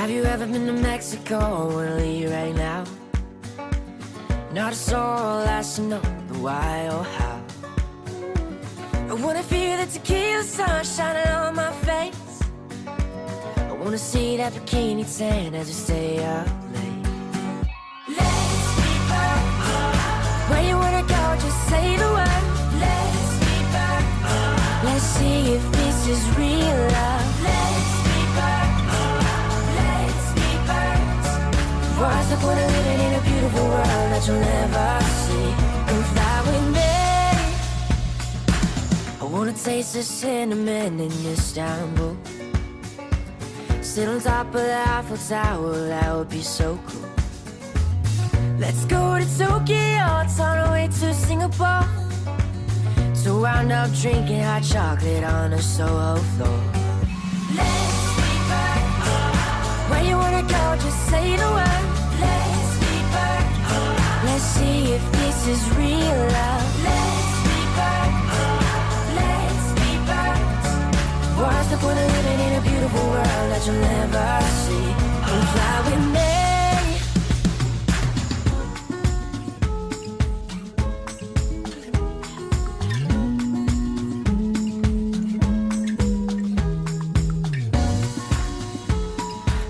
Have you ever been to Mexico? I wanna leave right now. Not a soul has to know the why or how. I wanna feel the tequila sun shining on my face. I wanna see that bikini tan as we stay up late. Let's be back. Where you wanna go, just say the word. Let's be back. Let's see if this is real love. Let's be back. Let's be back. What's the point of living in a beautiful world that you'll never see? Come fly with me. I wanna taste the cinnamon in Istanbul. Sit on top of the Eiffel Tower, that would be so cool. Let's go to Tokyo, on our way to Singapore, to wind up drinking hot chocolate on a Soho floor. Let's be back. Where you wanna go, just say the word. Let's be back. Let's see if this is real love. Let's be back. Let's be back. What's the point of living in a beautiful world that you'll never see? Come fly with me.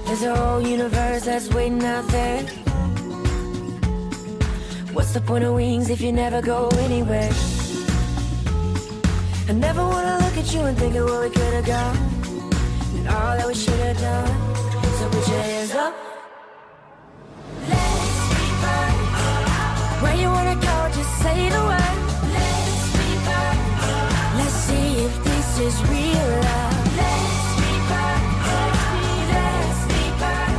There's a whole universe that's waiting out there. What's the point of wings if you never go anywhere? I never wanna look at you and think of where we could've gone, and all that we should've done. So put your hands up. Let's be back. Where you wanna go, just say the word. Let's be back. Let's see if this is real love. Let's be back. Let's be back.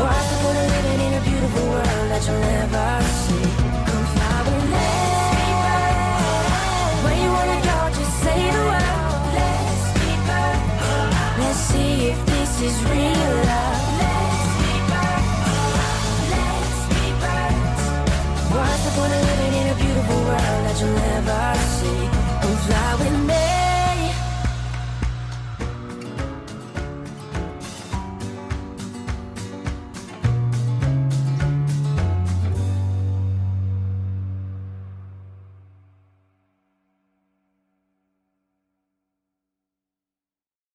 What's the point of living in a beautiful world that you'll never see? Come fly with me. Where you wanna go, just say the word. Let's be back. Let's see if this is real.